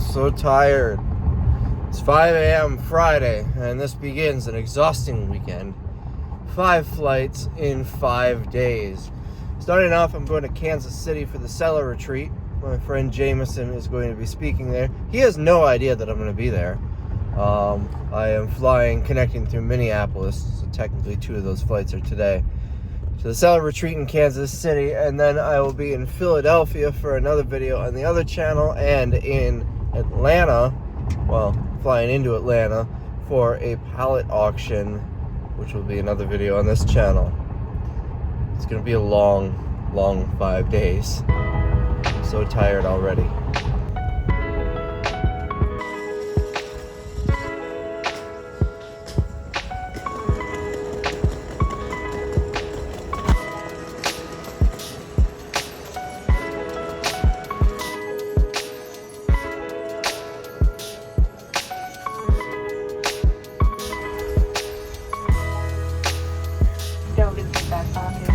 so tired. It's 5 a.m. Friday, and this begins an exhausting weekend. 5 flights in 5 days. Starting off, I'm going to Kansas City for the Seller Retreat. My friend Jameson is going to be speaking there. He has no idea that I'm going to be there. I am connecting through Minneapolis, so technically 2 of those flights are today. So the Seller Retreat in Kansas City, and then I will be in Philadelphia for another video on the other channel, and in Atlanta, well, flying into Atlanta for a pallet auction, which will be another video on this channel. It's going to be a long 5 days. I'm so tired already. Don't get back on here.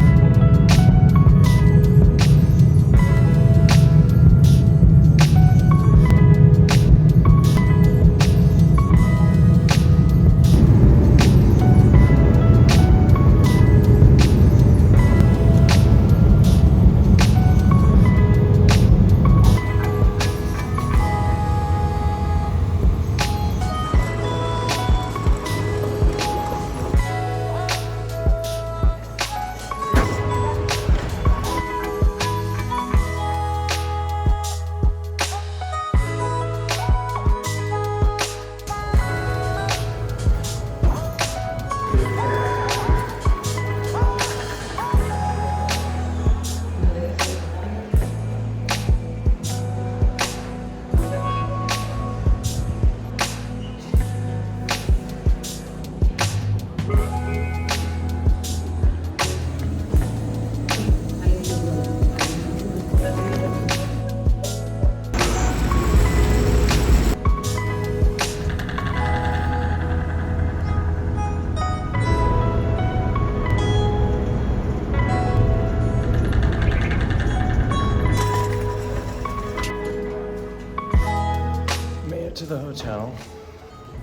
To the hotel.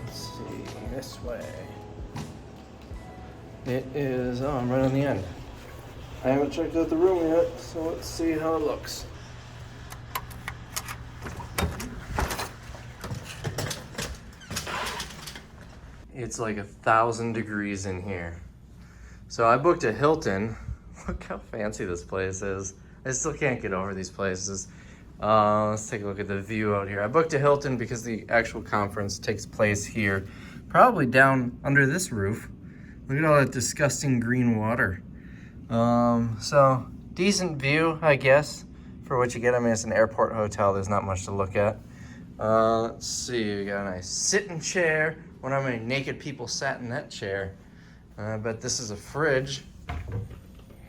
Let's see, this way. It is, oh, I'm right on the end. I haven't checked out the room yet, so let's see how it looks. It's like 1,000 degrees in here. So I booked a Hilton. Look how fancy this place is. I still can't get over these places. Let's take a look at the view out here. I booked a Hilton because the actual conference takes place here, probably down under this roof. Look at all that disgusting green water. So decent view, I guess, for what you get. I mean, it's an airport hotel. There's not much to look at. Let's see. We got a nice sitting chair. Wonder how many naked people sat in that chair. I bet this is a fridge.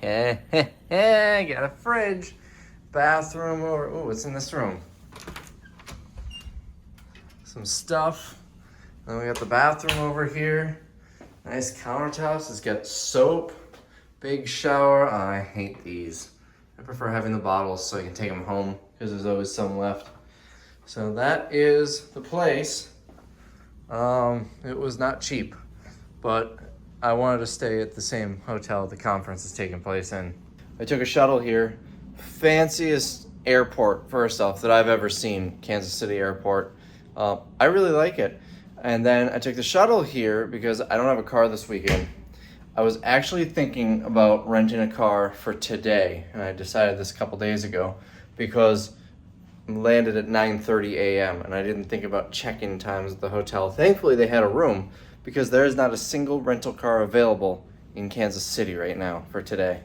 Got a fridge. Bathroom over, oh, what's in this room? Some stuff. Then we got the bathroom over here. Nice countertops. It's got soap, big shower. Oh, I hate these. I prefer having the bottles so I can take them home because there's always some left. So that is the place. It was not cheap, but I wanted to stay at the same hotel the conference is taking place in. I took a shuttle here. Fanciest airport, first off, that I've ever seen, Kansas City Airport. I really like it. And then I took the shuttle here because I don't have a car this weekend. I was actually thinking about renting a car for today, and I decided this a couple days ago because I landed at 9:30 a.m. and I didn't think about check-in times at the hotel. Thankfully, they had a room because there is not a single rental car available in Kansas City right now for today.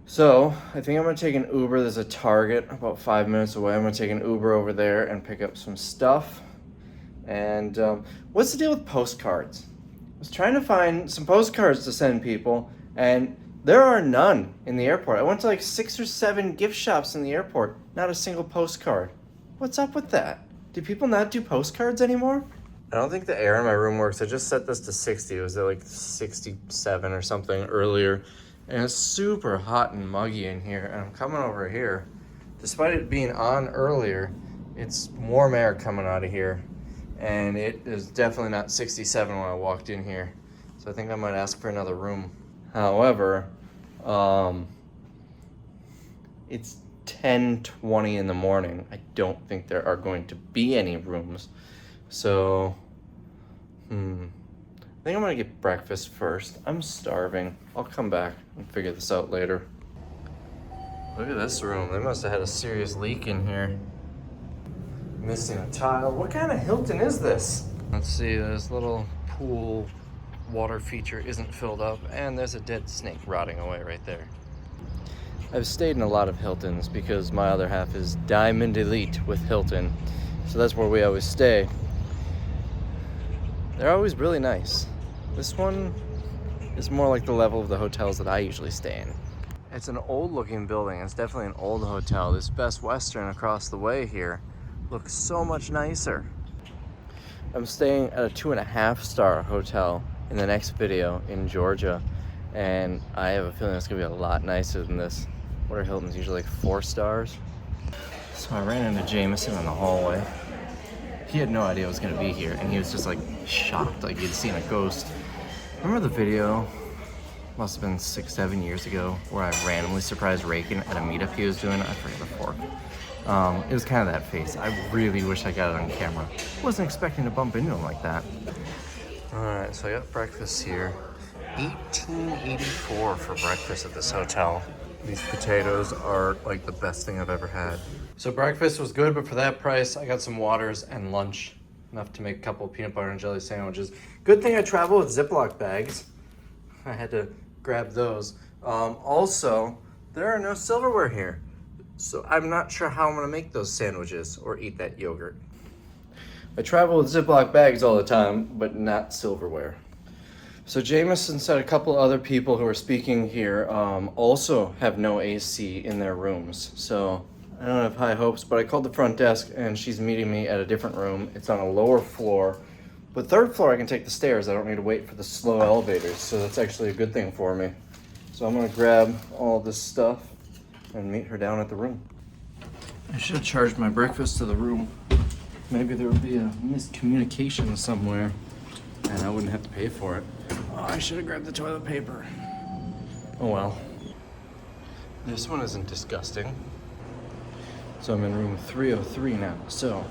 So I think I'm gonna take an Uber. There's a Target about 5 minutes away. I'm gonna take an Uber over there and pick up some stuff. And what's the deal with postcards? I was trying to find some postcards to send people, and there are none in the airport. I went to like 6 or 7 gift shops in the airport, not a single postcard. What's up with that? Do people not do postcards anymore? I don't think the air in my room works. I just set this to 60. It was at like 67 or something earlier. And it's super hot and muggy in here. And I'm coming over here. Despite it being on earlier, It's warm air coming out of here, and it is definitely not 67 when I walked in here. So I think I might ask for another room. However, it's 10:20 in the morning. I don't think there are going to be any rooms. So, I think I'm gonna get breakfast first. I'm starving. I'll come back and figure this out later. Look at this room. They must have had a serious leak in here. Missing a tile. What kind of Hilton is this? Let's see, this little pool water feature isn't filled up, and there's a dead snake rotting away right there. I've stayed in a lot of Hiltons because my other half is Diamond Elite with Hilton, so that's where we always stay. They're always really nice. This one is more like the level of the hotels that I usually stay in. It's an old looking building. It's definitely an old hotel. This Best Western across the way here looks so much nicer. I'm staying at a 2.5-star hotel in the next video in Georgia, and I have a feeling it's gonna be a lot nicer than this. What are Hilton's usually like 4 stars? So I ran into Jameson in the hallway. He had no idea I was gonna be here, and he was just like shocked, like he'd seen a ghost. Remember the video, must have been 6-7 years ago, where I randomly surprised Reagan at a meetup he was doing? I forget the fork. It was kind of that face. I really wish I got it on camera. Wasn't expecting to bump into him like that. All right, so I got breakfast here. $18.84 for breakfast at this hotel. These potatoes are like the best thing I've ever had. So breakfast was good, but for that price, I got some waters and lunch. Enough to make a couple of peanut butter and jelly sandwiches. Good thing I travel with Ziploc bags. I had to grab those. Also, there are no silverware here. So I'm not sure how I'm gonna make those sandwiches or eat that yogurt. I travel with Ziploc bags all the time, but not silverware. So Jameson said a couple other people who are speaking here also have no AC in their rooms. So I don't have high hopes, but I called the front desk and she's meeting me at a different room. It's on a lower floor. But third floor, I can take the stairs. I don't need to wait for the slow elevators. So that's actually a good thing for me. So I'm gonna grab all this stuff and meet her down at the room. I should have charged my breakfast to the room. Maybe there would be a miscommunication somewhere and I wouldn't have to pay for it. Oh, I should have grabbed the toilet paper. Oh well. This one isn't disgusting. So I'm in room 303 now. So,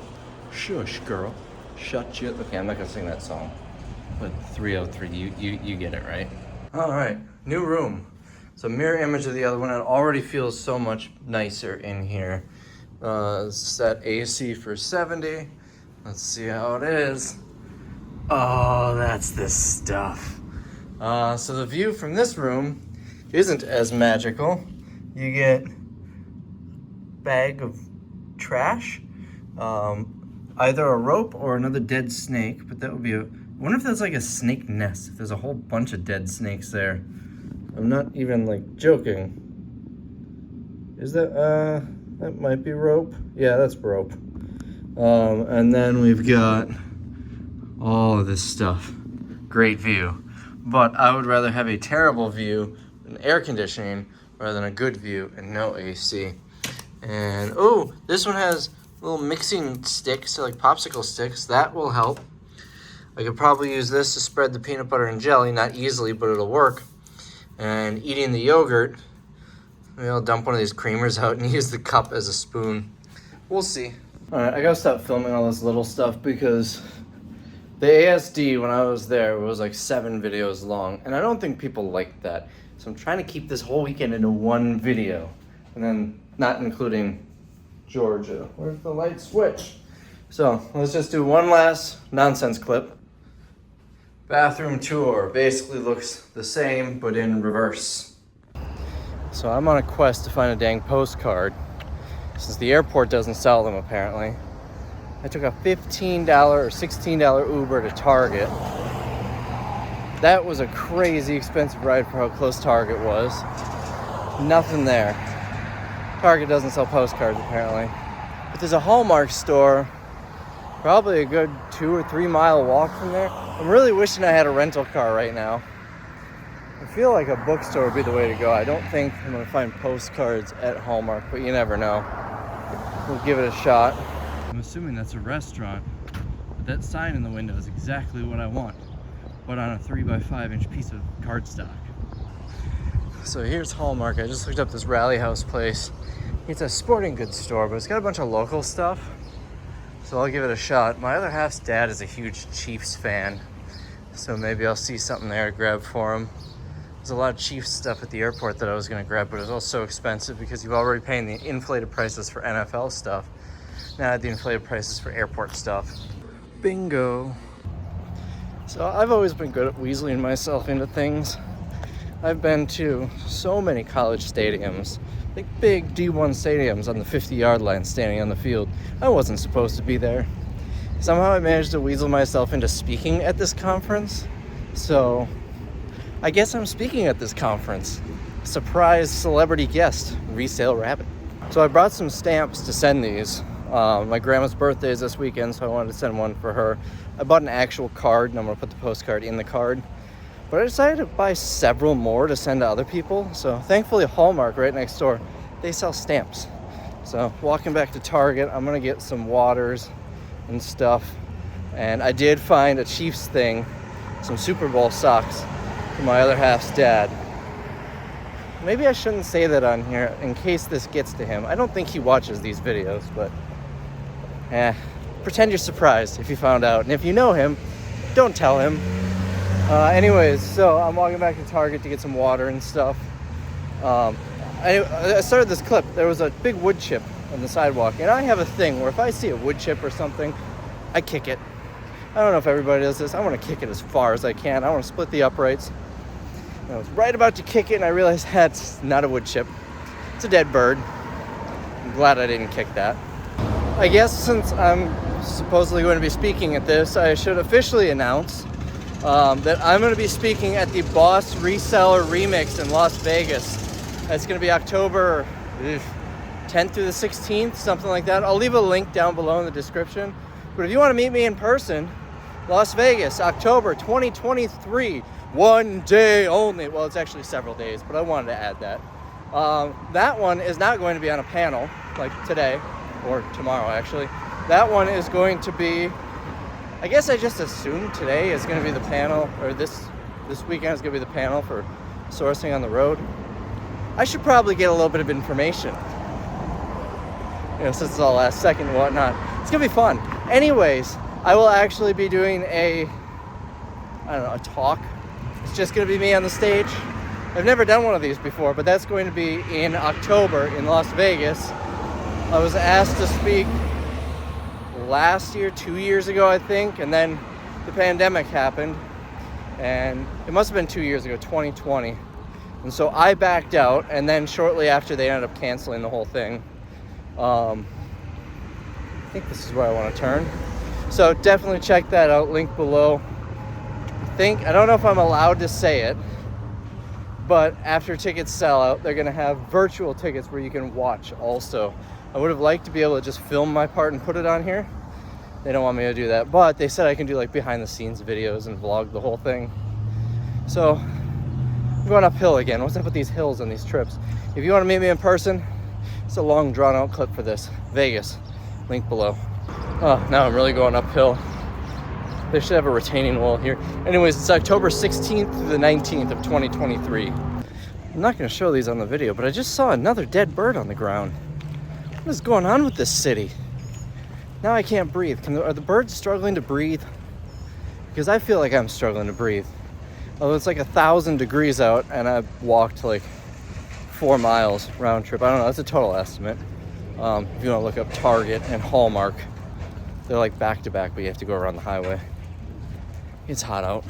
shush girl, shut you. Okay, I'm not gonna sing that song. But 303, you get it, right? All right, new room. So mirror image of the other one. It already feels so much nicer in here. Set AC for 70. Let's see how it is. Oh, that's the stuff. So the view from this room isn't as magical. You get bag of trash, either a rope or another dead snake, but that would be I wonder if that's like a snake nest, if there's a whole bunch of dead snakes there. I'm not even like joking. Is that that might be rope? Yeah, that's rope. And then we've got all of this stuff. Great view. But I would rather have a terrible view and air conditioning rather than a good view and no AC. And oh, this one has little mixing sticks, so like popsicle sticks. That will help. I could probably use this to spread the peanut butter and jelly, not easily, but it'll work. And eating the yogurt, maybe I'll dump one of these creamers out and use the cup as a spoon. We'll see. All right, I gotta stop filming all this little stuff because the ASD when I was there was like 7 videos long, and I don't think people like that. So I'm trying to keep this whole weekend into one video, and then not including Georgia. Where's the light switch? So let's just do one last nonsense clip. Bathroom tour basically looks the same, but in reverse. So I'm on a quest to find a dang postcard, since the airport doesn't sell them apparently. I took a $15 or $16 Uber to Target. That was a crazy expensive ride for how close Target was. Nothing there. Target doesn't sell postcards apparently. But there's a Hallmark store, probably a good 2 or 3 mile walk from there. I'm really wishing I had a rental car right now. I feel like a bookstore would be the way to go. I don't think I'm gonna find postcards at Hallmark, but you never know. We'll give it a shot. I'm assuming that's a restaurant, but that sign in the window is exactly what I want, but on a 3x5 piece of cardstock. So here's Hallmark. I just looked up this Rally House place. It's a sporting goods store, but it's got a bunch of local stuff, so I'll give it a shot. My other half's dad is a huge Chiefs fan, so maybe I'll see something there to grab for him. There's a lot of Chiefs stuff at the airport that I was gonna grab, but it was all so expensive because you've already paying the inflated prices for NFL stuff. Now I had the inflated prices for airport stuff. Bingo. So I've always been good at weaseling myself into things. I've been to so many college stadiums, like big D1 stadiums on the 50-yard line standing on the field. I wasn't supposed to be there. Somehow I managed to weasel myself into speaking at this conference. So I guess I'm speaking at this conference. Surprise celebrity guest, Resale Rabbit. So I brought some stamps to send these. My grandma's birthday is this weekend, so I wanted to send one for her. I bought an actual card, and I'm gonna put the postcard in the card. But I decided to buy several more to send to other people. So thankfully Hallmark right next door, they sell stamps. So walking back to Target, I'm gonna get some waters and stuff. And I did find a Chiefs thing, some Super Bowl socks for my other half's dad. Maybe I shouldn't say that on here in case this gets to him. I don't think he watches these videos, but pretend you're surprised if you found out. And if you know him, don't tell him. Anyways, so I'm walking back to Target to get some water and stuff. I started this clip. There was a big wood chip on the sidewalk, and I have a thing where if I see a wood chip or something, I kick it. I don't know if everybody does this. I want to kick it as far as I can. I want to split the uprights. And I was right about to kick it, and I realized that's not a wood chip. It's a dead bird. I'm glad I didn't kick that. I guess since I'm supposedly going to be speaking at this, I should officially announce that I'm going to be speaking at the Boss Reseller Remix in Las Vegas. That's going to be October 10th through the 16th, something like that. I'll leave a link down below in the description. But if you want to meet me in person, Las Vegas, October 2023, one day only. Well, it's actually several days, but I wanted to add that. That one is not going to be on a panel like today or tomorrow, actually. That one is going to be, I guess I just assumed today is going to be the panel, or this weekend is going to be the panel for sourcing on the road. I should probably get a little bit of information, since it's all last second and whatnot. It's going to be fun. Anyways, I will actually be doing a talk. It's just going to be me on the stage. I've never done one of these before, but that's going to be in October in Las Vegas. I was asked to speak last year, 2 years ago, I think, and then the pandemic happened, and it must have been 2 years ago, 2020. And so I backed out, and then shortly after they ended up canceling the whole thing. I think this is where I want to turn. So definitely check that out, link below. I don't know if I'm allowed to say it, but after tickets sell out, they're going to have virtual tickets where you can watch also. I would have liked to be able to just film my part and put it on here. They don't want me to do that, but they said I can do like behind the scenes videos and vlog the whole thing. So I'm going uphill again. What's up with these hills and these trips? If you want to meet me in person, it's a long drawn out clip for this. Vegas, link below. Oh, now I'm really going uphill. They should have a retaining wall here. Anyways, it's October 16th to the 19th of 2023. I'm not going to show these on the video, but I just saw another dead bird on the ground. What is going on with this city? Now I can't breathe. Are the birds struggling to breathe? Because I feel like I'm struggling to breathe. Although it's like 1,000 degrees out, and I've walked like 4 miles round trip. I don't know, that's a total estimate. If you want to look up Target and Hallmark, they're like back to back, but you have to go around the highway. It's hot out.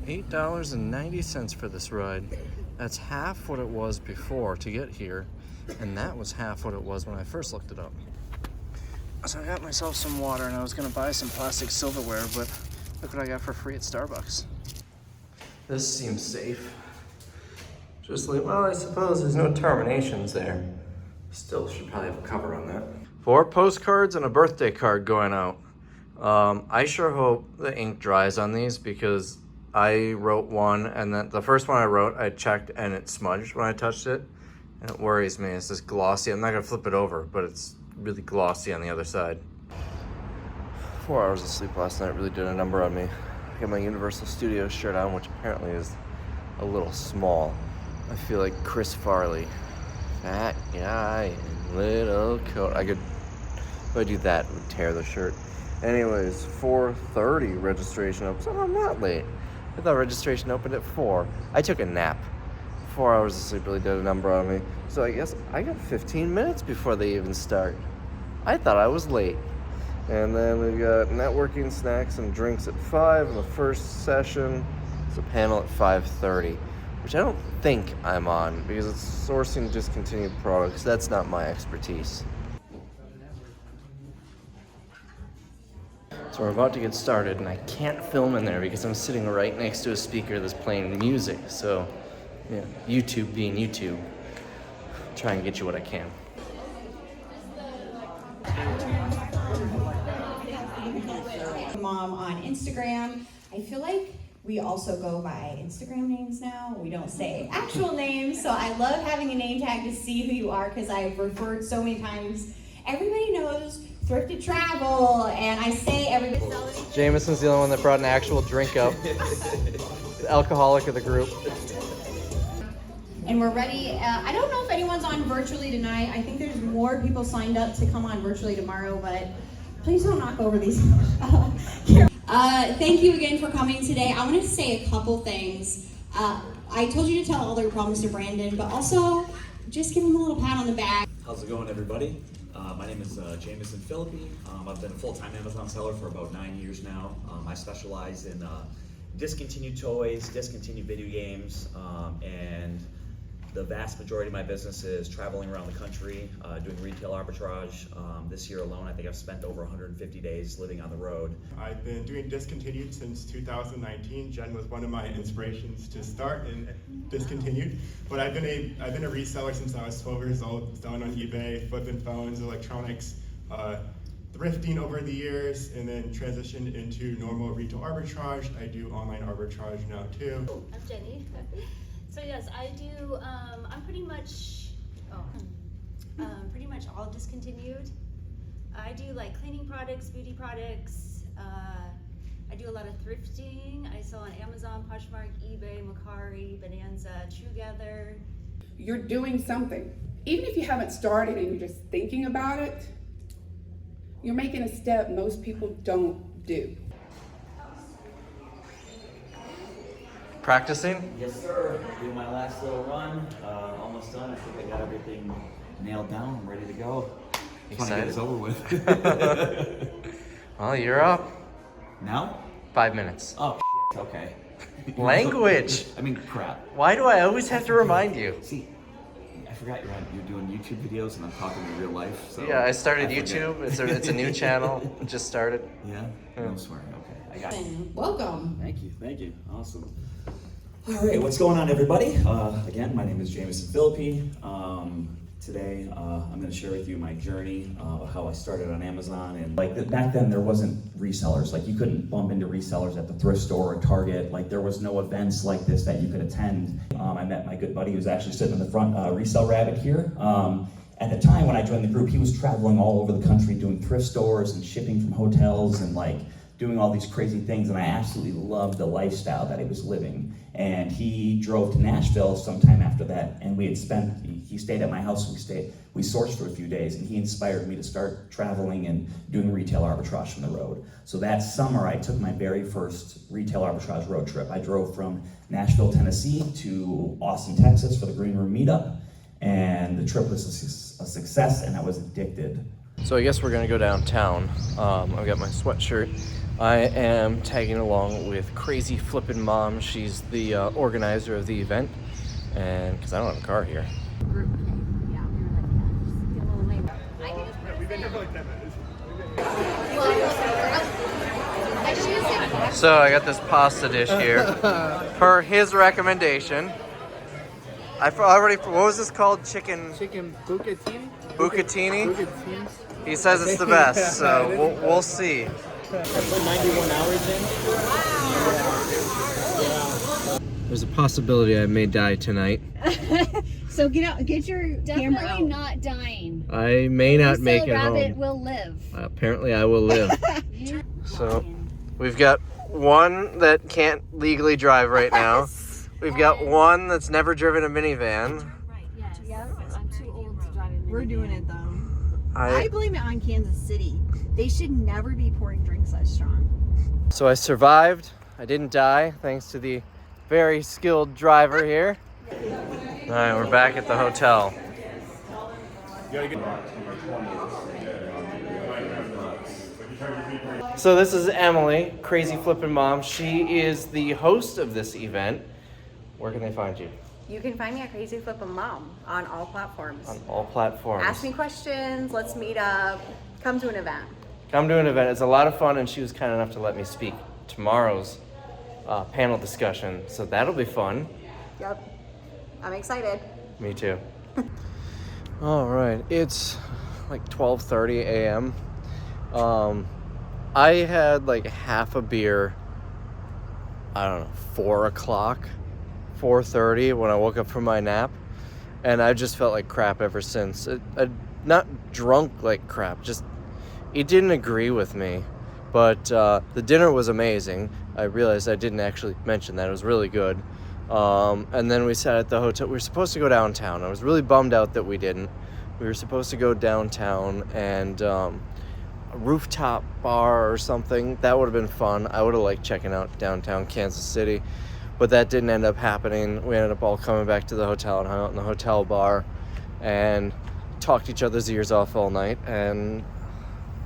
$8.90 for this ride. That's half what it was before to get here, and that was half what it was when I first looked it up. So I got myself some water, and I was gonna buy some plastic silverware, but look what I got for free at Starbucks. This seems safe. Just like, well, I suppose there's no terminations there. Still should probably have a cover on that. 4 postcards and a birthday card going out. I sure hope the ink dries on these, because I wrote one, and then the first one I wrote, I checked and it smudged when I touched it. And it worries me. It's just glossy. I'm not gonna flip it over, but it's really glossy on the other side. 4 hours of sleep last night really did a number on me. I got my Universal Studios shirt on, which apparently is a little small. I feel like Chris Farley. Fat guy in little coat. If I do that, it would tear the shirt. Anyways, 4:30 registration open, so I'm not late. I thought registration opened at 4. I took a nap. 4 hours of sleep really did a number on me. So I guess I got 15 minutes before they even start. I thought I was late. And then we've got networking, snacks, and drinks at 5 in the first session. It's a panel at 5:30, which I don't think I'm on because it's sourcing discontinued products. That's not my expertise. So we're about to get started, and I can't film in there because I'm sitting right next to a speaker that's playing music. So, yeah, YouTube being YouTube, try and get you what I can. Mom on Instagram. I feel like we also go by Instagram names now. We don't say actual names, so I love having a name tag to see who you are because I've referred so many times. Everybody knows Thrifted Travel, and I say everybody. Jameson's the only one that brought an actual drink up. The alcoholic of the group. And we're ready. I don't know if anyone's on virtually tonight. I think there's more people signed up to come on virtually tomorrow, but please don't knock over these. Thank you again for coming today. I want to say a couple things. I told you to tell all their problems to Brandon, but also just give him a little pat on the back. How's it going, everybody? My name is Jameson Philippi. I've been a full-time Amazon seller for about 9 years now. I specialize in discontinued toys, discontinued video games, and the vast majority of my business is traveling around the country, doing retail arbitrage. This year alone, I think I've spent over 150 days living on the road. I've been doing discontinued since 2019. Jen was one of my inspirations to start in discontinued. But I've been a reseller since I was 12 years old, selling on eBay, flipping phones, electronics, thrifting over the years, and then transitioned into normal retail arbitrage. I do online arbitrage now too. I'm Jenny. So yes, I do, I'm pretty much all discontinued. I do like cleaning products, beauty products. I do a lot of thrifting. I sell on Amazon, Poshmark, eBay, Mercari, Bonanza, Truegether. You're doing something. Even if you haven't started and you're just thinking about it, you're making a step most people don't do. Practicing? Yes, sir. Doing my last little run. Almost done. I think I got everything nailed down. I'm ready to go. Just want to get this over with. Well, you're up. Now? 5 minutes. Oh, shit. Okay. Language. I mean, crap. Why do I always have to remind you? See, I forgot you're doing YouTube videos and I'm talking in real life. So Yeah, I started forget. YouTube. It's a new channel. It just started. Yeah? No swearing. Okay. I got it. Welcome. Thank you. Awesome. All right, what's going on, everybody? Again, my name is Jameson Philippi. Today, I'm going to share with you my journey, how I started on Amazon. And back then, there wasn't resellers. Like, you couldn't bump into resellers at the thrift store or Target. Like, there was no events like this that you could attend. I met my good buddy who's actually sitting in the front, Resale Rabbit here. At the time when I joined the group, he was traveling all over the country doing thrift stores and shipping from hotels and doing all these crazy things, and I absolutely loved the lifestyle that he was living. And he drove to Nashville sometime after that, and he stayed at my house. We sourced for a few days, and he inspired me to start traveling and doing retail arbitrage from the road. So that summer, I took my very first retail arbitrage road trip. I drove from Nashville, Tennessee to Austin, Texas for the Green Room meetup, and the trip was a success, and I was addicted. So I guess we're gonna go downtown. I've got my sweatshirt. I am tagging along with Crazy Flippin' Mom. She's the organizer of the event, and because I don't have a car here. We've been here for like 10 minutes. So I got this pasta dish here, per his recommendation. What was this called? Chicken bucatini. Bucatini? He says it's the best, so we'll see. I put 91 hours in. There's a possibility I may die tonight. So get out, get your camera Definitely out. not dying. I may not make Resale it Rabbit home. will live. Apparently I will live. You're So lying. we've got one that can't legally drive right now. We've got one that's never driven a minivan. Yes. I'm too old to drive a minivan. We're doing it though. I I blame it on Kansas City. They should never be pouring drinks that strong. So I survived. I didn't die thanks to the very skilled driver here. All right, we're back at the hotel. So this is Emily, Crazy Flippin' Mom. She is the host of this event. Where can they find you? You can find me at Crazy Flippin' Mom on all platforms. On all platforms. Ask me questions, let's meet up, come to an event. Come to an event. It's a lot of fun, and she was kind enough to let me speak tomorrow's panel discussion. So that'll be fun. Yep, I'm excited. Me too. All right, it's like 12:30 a.m. I had like half a beer, I don't know, 4 o'clock, 4:30 when I woke up from my nap, and I just felt like crap ever since. Not drunk like crap, just it didn't agree with me. But the dinner was amazing. I realized I didn't actually mention that. It was really good. And then we sat at the hotel. We were supposed to go downtown. I was really bummed out that we didn't. We were supposed to go downtown and a rooftop bar or something. That would have been fun. I would have liked checking out downtown Kansas City, but that didn't end up happening. We ended up all coming back to the hotel and hung out in the hotel bar and talked each other's ears off all night. And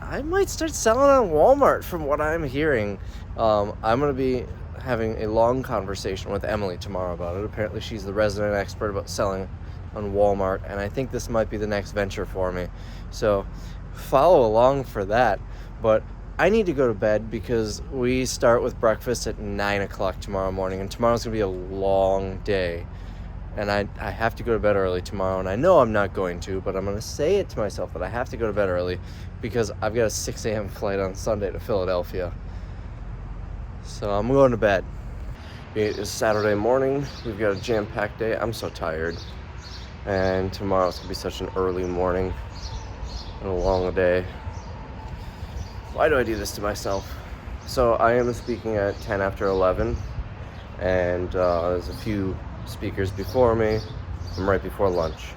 I might start selling on Walmart from what I'm hearing. I'm going to be having a long conversation with Emily tomorrow about it. Apparently she's the resident expert about selling on Walmart, and I think this might be the next venture for me. So follow along for that. But I need to go to bed because we start with breakfast at 9 o'clock tomorrow morning, and tomorrow's going to be a long day. And I have to go to bed early tomorrow, and I know I'm not going to, but I'm going to say it to myself that I have to go to bed early because I've got a 6 a.m. flight on Sunday to Philadelphia. So I'm going to bed. It is Saturday morning. We've got a jam-packed day. I'm so tired. And tomorrow's going to be such an early morning and a long day. Why do I do this to myself? So I am speaking at 10 after 11, and there's a few speakers before me. I'm right before lunch.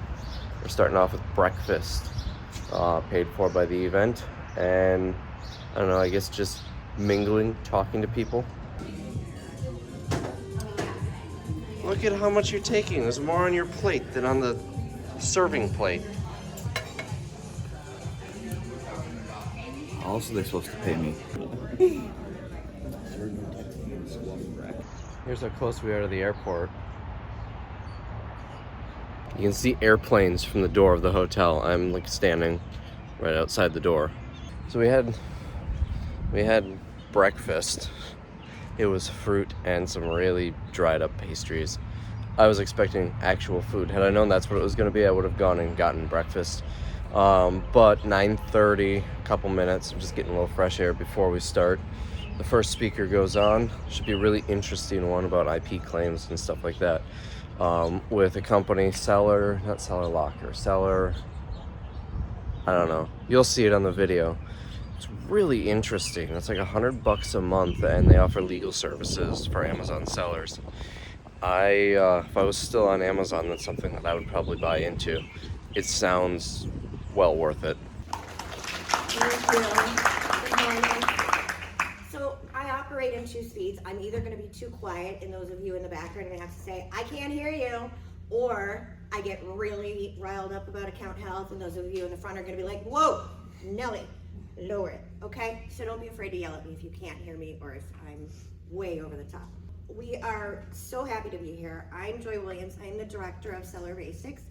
We're starting off with breakfast, paid for by the event, and I don't know, I guess just mingling, talking to people. Look at how much you're taking. There's more on your plate than on the serving plate. How else are they supposed to pay me? Here's how close we are to the airport. You can see airplanes from the door of the hotel. I'm like standing right outside the door. So we had breakfast. It was fruit and some really dried up pastries. I was expecting actual food. Had I known that's what it was going to be, I would have gone and gotten breakfast. But 9:30, a couple minutes, I'm just getting a little fresh air before we start. The first speaker goes on. Should be a really interesting one about IP claims and stuff like that. With a company, Seller, I don't know. You'll see it on the video. It's really interesting. It's like $100 a month, and they offer legal services for Amazon sellers. If I was still on Amazon, that's something that I would probably buy into. It sounds well worth it. Thank you. Good morning. So I operate in 2 speeds. I'm either going to be too quiet, and those of you in the back are going to have to say, I can't hear you, or I get really riled up about account health, and those of you in the front are going to be like, whoa, Nelly, lower it, okay? So don't be afraid to yell at me if you can't hear me or if I'm way over the top. We are so happy to be here. I'm Joy Williams. I'm the director of Seller Basics,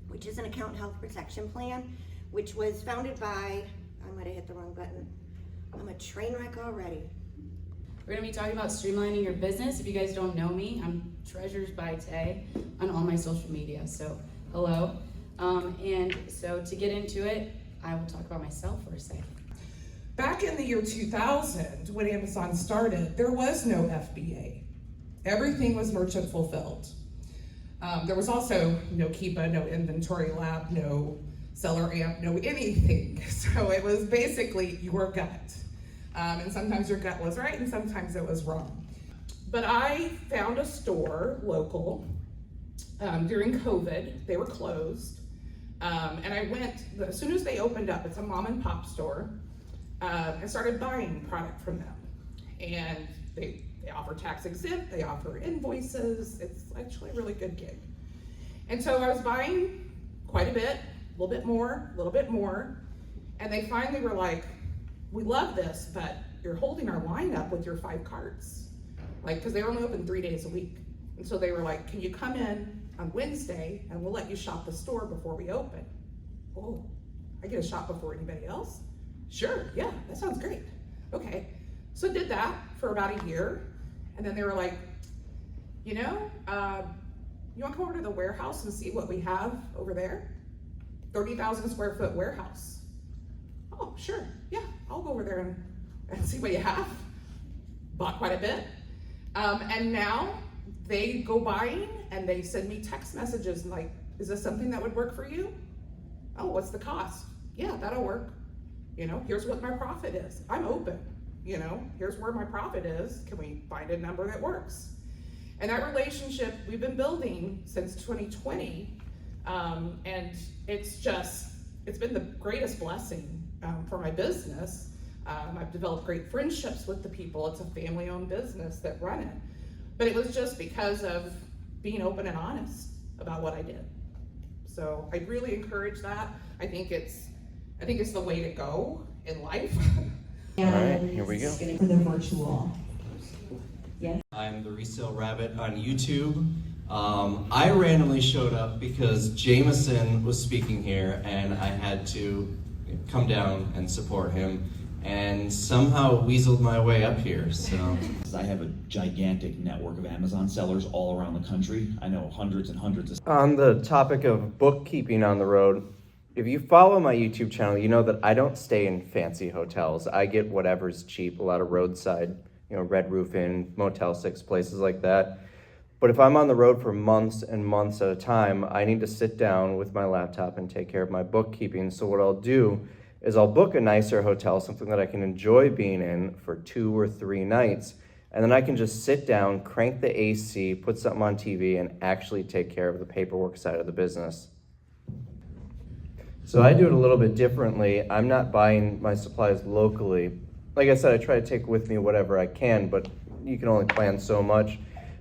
which is an account health protection plan, which was founded by, I might have hit the wrong button. I'm a train wreck already. We're gonna be talking about streamlining your business. If you guys don't know me, I'm Treasures by Tay on all my social media, so hello. And so to get into it, I will talk about myself for a second. Back in the year 2000, when Amazon started, there was no FBA. Everything was merchant fulfilled. There was also no Keepa, no inventory lab, no seller amp, no anything. So it was basically your gut. And sometimes your gut was right and sometimes it was wrong. But I found a store local during COVID. They were closed. And I went, as soon as they opened up, it's a mom and pop store, and started buying product from them. And they offer tax exempt, they offer invoices. It's actually a really good gig. And so I was buying quite a bit, a little bit more, and they finally were like, we love this, but you're holding our line up with your 5 carts. Like, cause they were only open 3 days a week. And so they were like, can you come in on Wednesday and we'll let you shop the store before we open? Oh, I get a shop before anybody else? Sure, yeah, that sounds great. Okay, so did that for about a year. And then they were like, you know, you wanna come over to the warehouse and see what we have over there? 30,000 square foot warehouse. Oh, sure, yeah, I'll go over there and see what you have. Bought quite a bit. And now they go buying and they send me text messages like, is this something that would work for you? Oh, what's the cost? Yeah, that'll work. You know, here's what my profit is. I'm open, you know, here's where my profit is. Can we find a number that works? And that relationship we've been building since 2020. And it's been the greatest blessing for my business. I've developed great friendships with the people. It's a family-owned business that run it. But it was just because of being open and honest about what I did. So I really encourage that. I think it's the way to go in life. All right, here we go. For the virtual. Yes. I'm the Resale Rabbit on YouTube. I randomly showed up because Jameson was speaking here and I had to come down and support him, and somehow weaseled my way up here, so. I have a gigantic network of Amazon sellers all around the country. I know hundreds and hundreds of. On the topic of bookkeeping on the road, if you follow my YouTube channel, you know that I don't stay in fancy hotels. I get whatever's cheap, a lot of roadside, Red Roof Inn, Motel 6, places like that. But if I'm on the road for months and months at a time, I need to sit down with my laptop and take care of my bookkeeping. So what I'll do is I'll book a nicer hotel, something that I can enjoy being in for 2 or 3 nights, and then I can just sit down, crank the AC, put something on TV, and actually take care of the paperwork side of the business. So I do it a little bit differently. I'm not buying my supplies locally. Like I said, I try to take with me whatever I can, but you can only plan so much.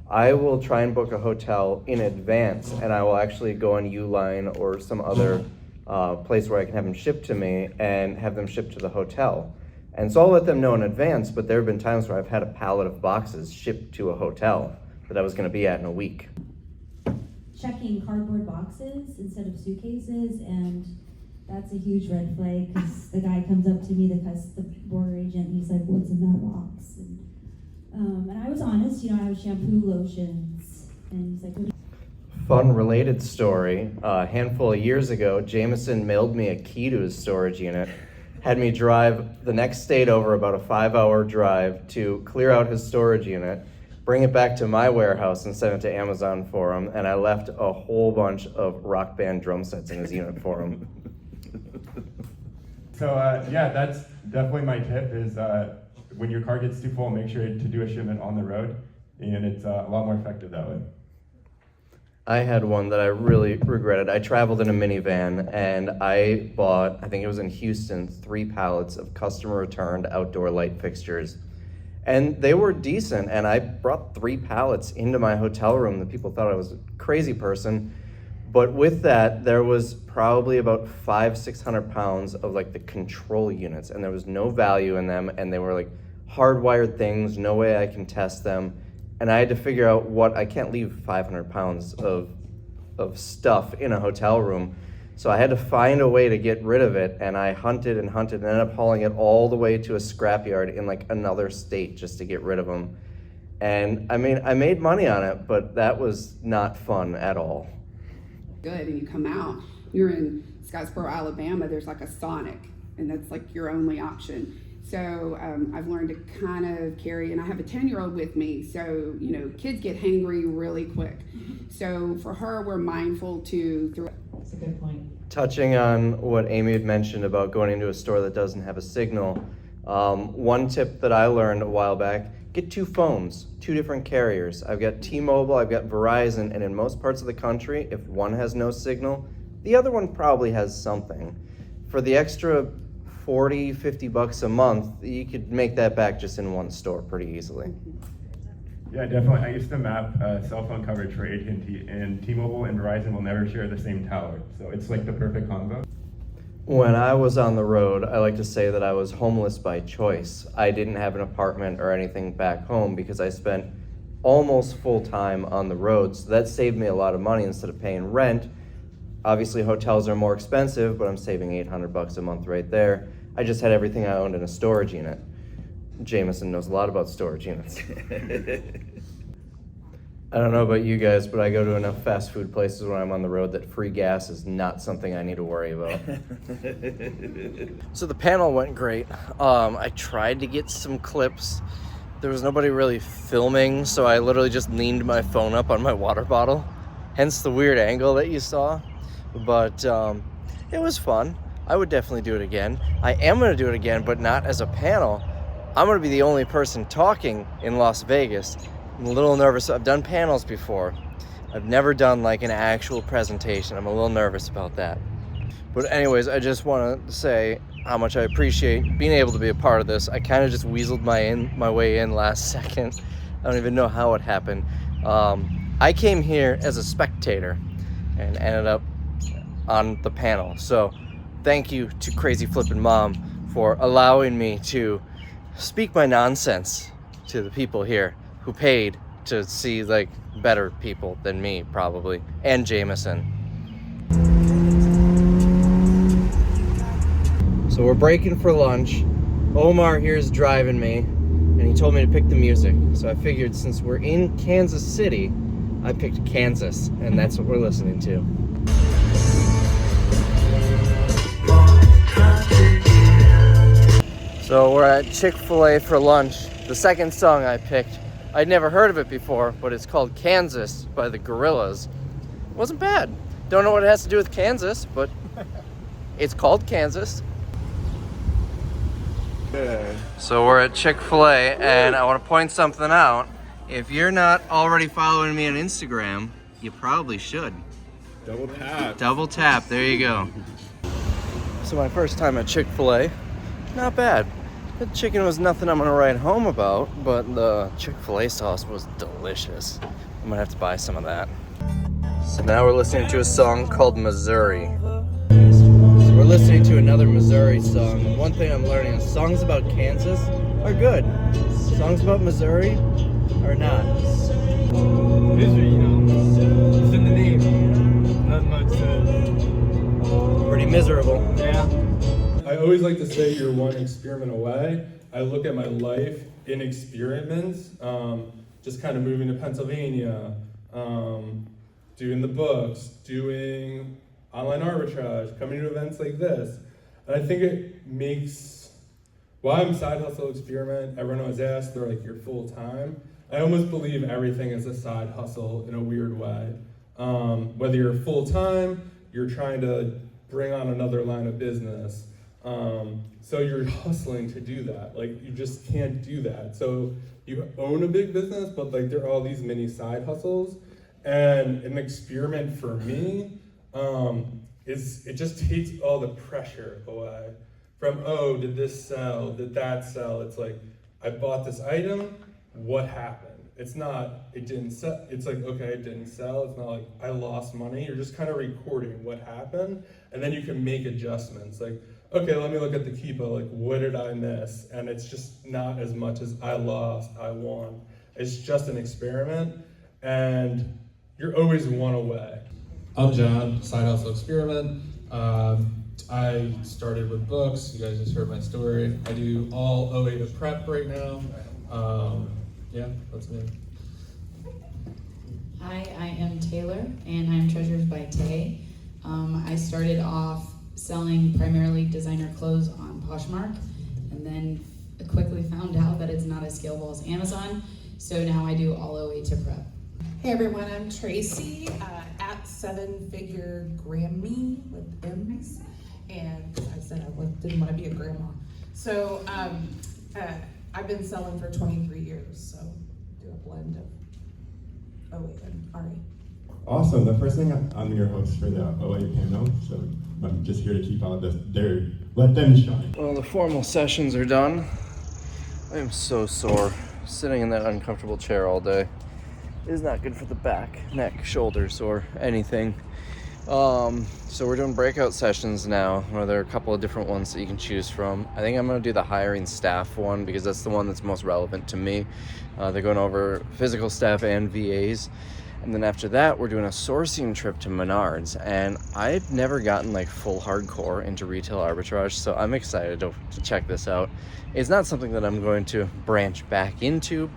I will try and book a hotel in advance, and I will actually go on Uline or some other place where I can have them shipped to me and have them shipped to the hotel. And so I'll let them know in advance, but there have been times where I've had a pallet of boxes shipped to a hotel that I was gonna be at in a week. Checking cardboard boxes instead of suitcases, and that's a huge red flag because the guy comes up to me, the border agent, and he's like, what's in that box? And I was honest, I have shampoo, lotions, and he's like, Fun related story, a handful of years ago, Jameson mailed me a key to his storage unit, had me drive the next state over, about a 5-hour drive, to clear out his storage unit, bring it back to my warehouse and send it to Amazon for him, and I left a whole bunch of Rock Band drum sets in his unit for him. So yeah, that's definitely my tip is when your car gets too full, make sure to do a shipment on the road, and it's a lot more effective that way. I had one that I really regretted. I traveled in a minivan and I bought, I think it was in Houston, 3 pallets of customer returned outdoor light fixtures. And they were decent, and I brought 3 pallets into my hotel room. The people thought I was a crazy person. But with that, there was probably about 500-600 pounds of like the control units, and there was no value in them, and they were like hardwired things, no way I can test them. And I had to figure out I can't leave 500 pounds of stuff in a hotel room. So I had to find a way to get rid of it, and I hunted and ended up hauling it all the way to a scrapyard in like another state just to get rid of them. And I mean, I made money on it, but that was not fun at all. Good, and you come out, you're in Scottsboro, Alabama, there's like a Sonic, and that's like your only option. So I've learned to kind of carry, and I have a 10-year-old with me, so, you know, kids get hangry really quick. So for her, we're mindful to. That's a good point. Touching on what Amy had mentioned about going into a store that doesn't have a signal, one tip that I learned a while back, get 2 phones, 2 different carriers. I've got T-Mobile, I've got Verizon, and in most parts of the country, if one has no signal, the other one probably has something. For the extra $40, $50 a month, you could make that back just in one store pretty easily. Yeah, definitely. I used to map cell phone coverage for AT&T, and T-Mobile and Verizon will never share the same tower. So it's like the perfect combo. When I was on the road, I like to say that I was homeless by choice. I didn't have an apartment or anything back home because I spent almost full time on the road. So that saved me a lot of money instead of paying rent. Obviously, hotels are more expensive, but I'm saving $800 a month right there. I just had everything I owned in a storage unit. Jameson knows a lot about storage units. I don't know about you guys, but I go to enough fast food places when I'm on the road that free gas is not something I need to worry about. So the panel went great. I tried to get some clips. There was nobody really filming, so I literally just leaned my phone up on my water bottle, hence the weird angle that you saw. But it was fun. I would definitely do it again. I am going to do it again, but not as a panel. I'm going to be the only person talking in Las Vegas. I'm a little nervous. I've done panels before. I've never done like an actual presentation. I'm a little nervous about that. But anyways, I just want to say how much I appreciate being able to be a part of this. I kind of just weaseled my way in last second. I don't even know how it happened. I came here as a spectator and ended up on the panel. So thank you to Crazy Flippin' Mom for allowing me to speak my nonsense to the people here who paid to see like better people than me probably, and Jameson. So we're breaking for lunch. Omar here is driving me and he told me to pick the music. So I figured since we're in Kansas City, I picked Kansas and that's what we're listening to. So we're at Chick-fil-A for lunch. The second song I picked, I'd never heard of it before, but it's called Kansas by the Gorillaz. It wasn't bad. Don't know what it has to do with Kansas, but it's called Kansas. So we're at Chick-fil-A, and I want to point something out. If you're not already following me on Instagram, you probably should. Double tap. Double tap, there you go. So my first time at Chick-fil-A, not bad. The chicken was nothing I'm gonna write home about, but the Chick-fil-A sauce was delicious. I'm gonna have to buy some of that. So now we're listening to a song called Missouri. So we're listening to another Missouri song. One thing I'm learning is songs about Kansas are good. Songs about Missouri are not. Misery, you know, it's in the name. Not much to... Pretty miserable. Yeah. I always like to say you're one experiment away. I look at my life in experiments, just kind of moving to Pennsylvania, doing the books, doing online arbitrage, coming to events like this. And I think it makes, why I'm side hustle experiment, everyone always asks, they're like, you're full time. I almost believe everything is a side hustle in a weird way. Whether you're full time, you're trying to bring on another line of business. So you're hustling to do that. Like, you just can't do that. So you own a big business, but like there are all these mini side hustles. And an experiment for me is it just takes all the pressure away from, oh, did this sell? Did that sell? It's like, I bought this item, what happened? It's not, it didn't sell. It's like, okay, it didn't sell. It's not like I lost money. You're just kind of recording what happened, and then you can make adjustments. Like, okay, let me look at the Keepa, like, what did I miss? And it's just not as much as I lost, I won. It's just an experiment, and you're always one away. I'm John, Side Hustle Experiment. I started with books, you guys just heard my story. I do all OA to prep right now. Yeah, that's me. Hi, I am Taylor, and I'm Treasures by Tay. I started off selling primarily designer clothes on Poshmark, and then quickly found out that it's not as scalable as Amazon. So now I do all OA to prep. Hey everyone, I'm Tracy at 7-Figure Grammy with M's, and I said I didn't want to be a grandma. So I've been selling for 23 years, so do a blend of OA and RA. Awesome. The first thing, I'm your host for the OA panel, so I'm just here to keep out let them shine. Well, the formal sessions are done. I am so sore. Sitting in that uncomfortable chair all day is not good for the back, neck, shoulders, or anything. So we're doing breakout sessions now, where there are a couple of different ones that you can choose from. I think I'm going to do the hiring staff one because that's the one that's most relevant to me. They're going over physical staff and VAs. And then after that, we're doing a sourcing trip to Menards. And I've never gotten like full hardcore into retail arbitrage, so I'm excited to check this out. It's not something that I'm going to branch back into,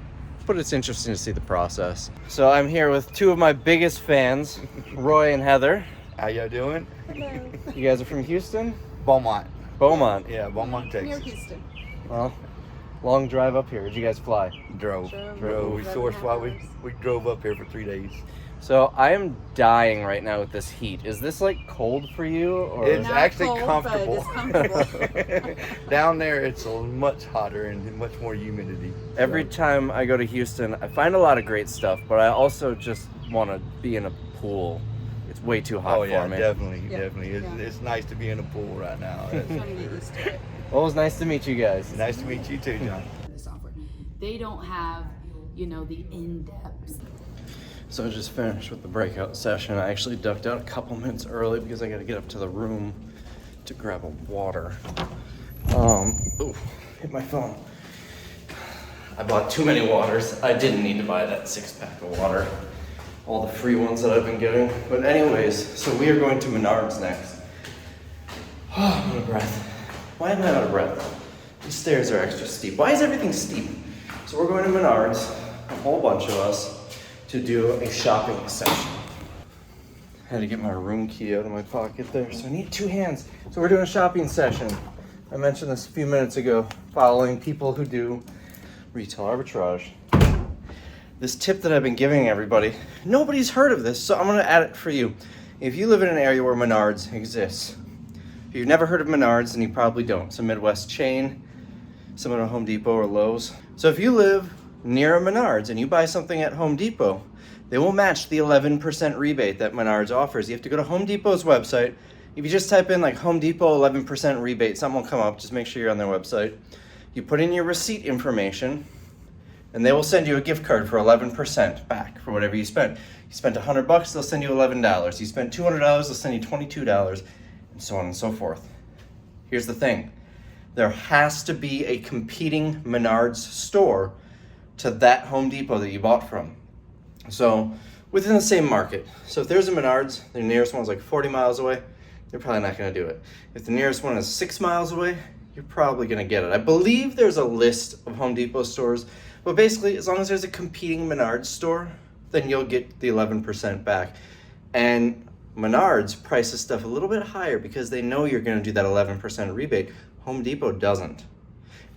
but it's interesting to see the process. So I'm here with two of my biggest fans, Roy and Heather. How y'all doing? Hello. You guys are from Houston? Beaumont. Beaumont. Yeah, Beaumont, Texas. Near Houston. Well, long drive up here. Did you guys fly? Drove. We sourced while we drove up here for 3 days. So I am dying right now with this heat. Is this like cold for you? Or? It's Not actually cold, comfortable. but it's comfortable. Down there, it's much hotter and much more humidity. Every time I go to Houston, I find a lot of great stuff, but I also just want to be in a pool. It's way too hot Oh yeah, for me. definitely. Yeah. It's nice to be in a pool right now. Trying to get used to it. Well, it was nice to meet you guys. Nice to meet you too, John. The software. They don't have, the in-depth. So I just finished with the breakout session. I actually ducked out a couple minutes early because I got to get up to the room to grab a water. Ooh, hit my phone. I bought too many waters. I didn't need to buy that 6-pack of water. All the free ones that I've been getting. But anyways, so we are going to Menards next. I'm out of breath. Why am I out of breath? These stairs are extra steep. Why is everything steep? So we're going to Menards, a whole bunch of us, to do a shopping session. Had to get my room key out of my pocket there, so I need 2 hands. So we're doing a shopping session. I mentioned this a few minutes ago, following people who do retail arbitrage. This tip that I've been giving everybody, nobody's heard of this, so I'm gonna add it for you. If you live in an area where Menards exists, if you've never heard of Menards, then you probably don't. It's a Midwest chain, similar to Home Depot or Lowe's. So if you live near a Menards and you buy something at Home Depot, they will match the 11% rebate that Menards offers. You have to go to Home Depot's website. If you just type in like Home Depot 11% rebate, something will come up. Just make sure you're on their website. You put in your receipt information, and they will send you a gift card for 11% back for whatever you spent. You spent $100, they'll send you $11. You spent $200, they'll send you $22, and so on and so forth. Here's the thing. There has to be a competing Menards store to that Home Depot that you bought from. So within the same market. So if there's a Menards, the nearest one's like 40 miles away, you're probably not gonna do it. If the nearest one is 6 miles away, you're probably gonna get it. I believe there's a list of Home Depot stores, but basically as long as there's a competing Menards store, then you'll get the 11% back. And Menards prices stuff a little bit higher because they know you're gonna do that 11% rebate. Home Depot doesn't.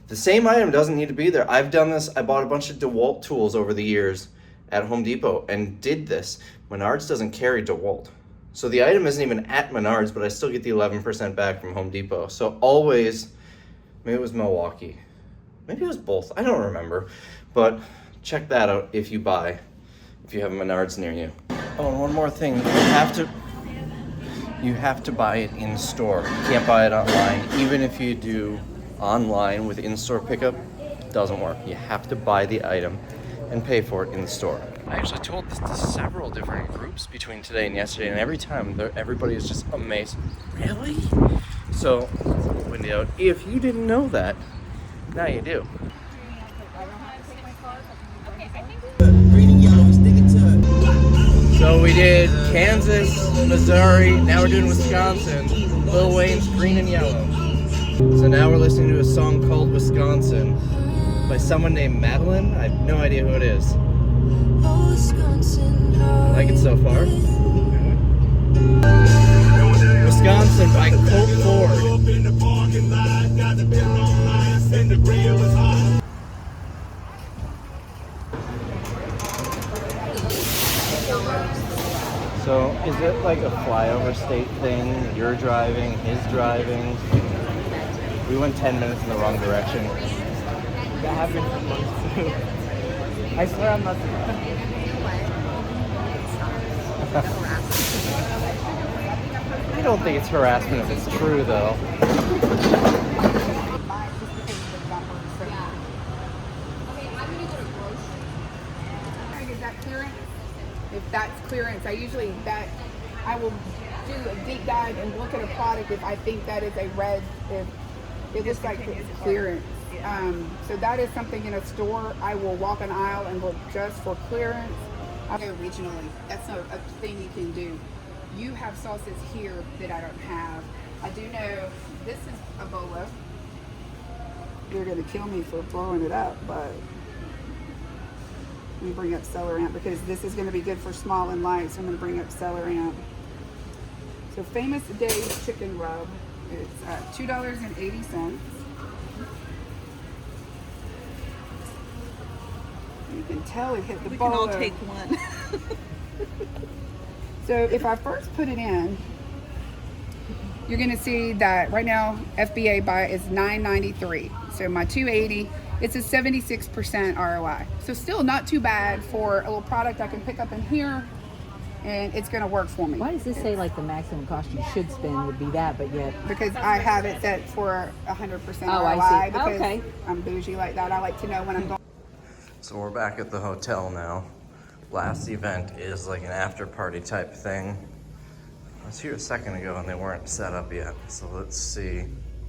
The same item doesn't need to be there. I've done this. I bought a bunch of DeWalt tools over the years at Home Depot and did this. Menards doesn't carry DeWalt. So the item isn't even at Menards, but I still get the 11% back from Home Depot. So always, maybe it was Milwaukee. Maybe it was both. I don't remember. But check that out if you have a Menards near you. Oh, and one more thing. You have to buy it in store. You can't buy it online. Even if you do online with in-store pickup, it doesn't work. You have to buy the item and pay for it in the store. I actually told this to several different groups between today and yesterday, and every time everybody is just amazed. Really? So, windy out. If you didn't know that, now you do. So we did Kansas, Missouri, now we're doing Wisconsin. Lil Wayne's Green and Yellow. So now we're listening to a song called Wisconsin by someone named Madeline. I have no idea who it is. I like it so far. Wisconsin by Colt Ford. it like a flyover state thing? You're driving, his driving. We went 10 minutes in the wrong direction. That happened too. I swear I'm not. I don't think it's harassment if it's true, though. Is that clearance? If that's clearance, I will do a deep dive and look at a product if I think that is a red, if it looks like it's clearance. So that is something in a store, I will walk an aisle and look just for clearance. I go regionally, that's a thing you can do. You have sauces here that I don't have. I do know this is a bolo. You're gonna kill me for blowing it up, but let me bring up Cellar Amp because this is gonna be good for small and light, so I'm gonna bring up Cellar Amp. So Famous Dave's Chicken Rub, it's $2.80. You can tell it hit the bolo. We can all take one. So if I first put it in, you're gonna see that right now FBA buy is $9.93. So my $2.80, it's a 76% ROI. So still not too bad for a little product I can pick up in here, and it's gonna work for me. Why does this say like the maximum cost you should spend would be that, but yet? Because I have it set for 100% Oh, ROI. I see. Because Okay. I'm bougie like that. I like to know when I'm going. So we're back at the hotel now. Last event is like an after party type thing. I was here a second ago and they weren't set up yet. So let's see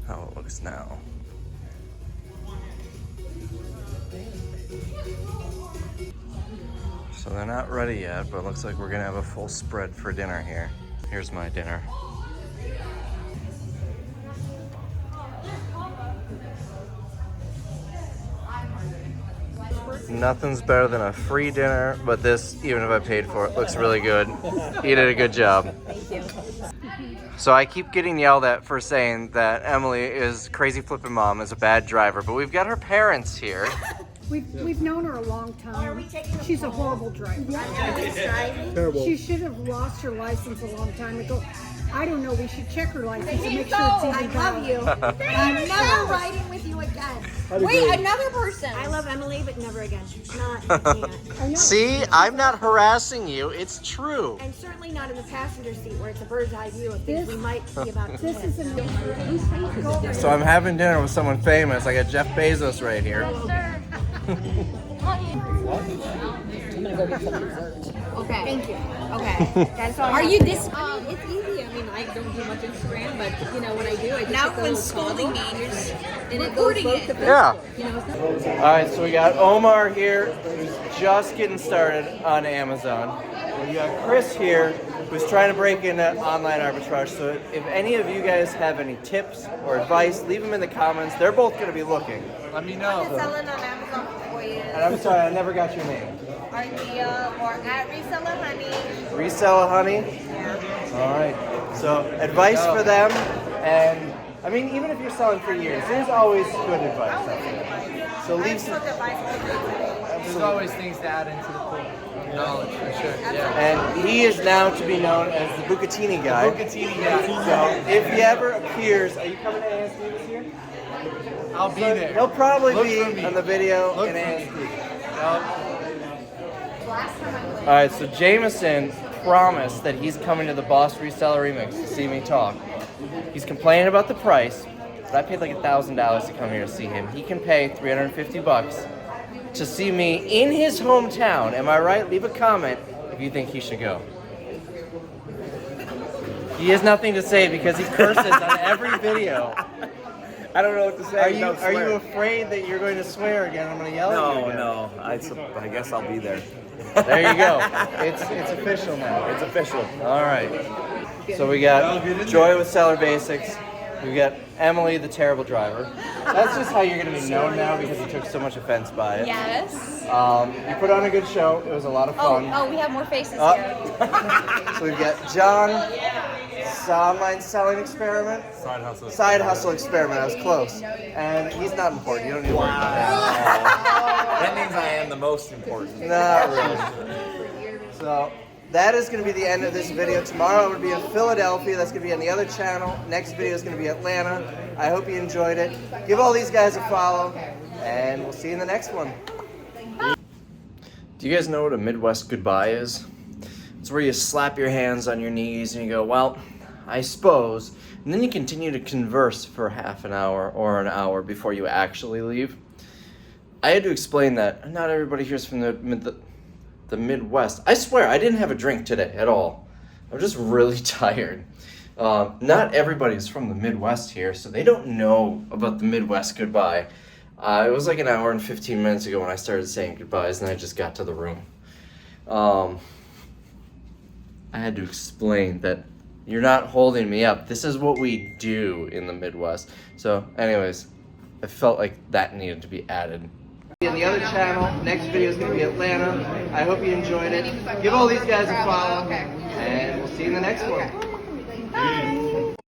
how it looks now. So they're not ready yet, but it looks like we're gonna have a full spread for dinner here. Here's my dinner. Nothing's better than a free dinner, but this, even if I paid for it, looks really good. You did a good job. Thank you. So I keep getting yelled at for saying that Emily is crazy flipping mom, is a bad driver, but we've got her parents here. We've known her a long time. She's a horrible driver. Terrible. She should have lost her license a long time ago. I don't know. We should check her license and make sure it's even I love you. I'm never riding with you again. Wait, another person. I love Emily, but never again. Not. See, I'm not harassing you, it's true. And certainly not in the passenger seat where it's a bird's eye view of things we might be about to This is So I'm having dinner with someone famous. I got Jeff Bezos right here. I'm gonna go get some dessert. Okay. Thank you. Okay. That's all. Are you this? It's easy. I mean, I don't do much Instagram, but you know, when I do, I just Now hit the when little scolding toggle, me, you're and it goes both to Facebook. Yeah. You know, it's not- All right, so we got Omar here, who's just getting started on Amazon. We got Chris here, who's trying to break into online arbitrage. So if any of you guys have any tips or advice, leave them in the comments. They're both going to be looking. Let me know. selling on Amazon for you. And I'm sorry, I never got your name. Idea or at Reseller Honey. Resale Honey? Yeah. All right. So advice for them, and I mean, even if you're selling for years, there's always good advice out there. So leave some. There's always things to add into the pool of knowledge, for sure. Yeah. And he is now to be known as the Bucatini guy. Bucatini guy. So if he ever appears, are you coming to ASD this year? I'll be there. He'll probably Look be for me. on the video Look in for me. ASD. All right, so Jameson promised that he's coming to the Boss Reseller Remix to see me talk. He's complaining about the price, but I paid like $1,000 to come here to see him. He can pay $350 to see me in his hometown. Am I right? Leave a comment if you think he should go. He has nothing to say because he curses on every video. I don't know what to say. Are you afraid that you're going to swear again? I'm going to yell at you again. No. I guess I'll be there. There you go. It's official now. It's official. All right. So we got Joy with Seller Basics. We got Emily, the terrible driver. That's just how you're going to be known now because you took so much offense by it. Yes. You put on a good show. It was a lot of fun. Oh, we have more faces here. So we've got John, online selling experiment. Side hustle experiment. I was close. And he's not important. You don't need to worry about that. That means I am the most important. Not really. So that is going to be the end of this video. Tomorrow I'm going to be in Philadelphia. That's going to be on the other channel. Next video is going to be Atlanta. I hope you enjoyed it. Give all these guys a follow, and we'll see you in the next one. Do you guys know what a Midwest goodbye is? It's where you slap your hands on your knees and you go, well, I suppose, and then you continue to converse for half an hour or an hour before you actually leave. I had to explain that not everybody here's from the Midwest. I swear, I didn't have a drink today at all. I'm just really tired. Not everybody's from the Midwest here, so they don't know about the Midwest goodbye. It was like an hour and 15 minutes ago when I started saying goodbyes, and I just got to the room. I had to explain that you're not holding me up. This is what we do in the Midwest. So anyways, I felt like that needed to be added. On the other channel, next video is going to be Atlanta. I hope you enjoyed it. Give all these guys a follow, and we'll see you in the next one.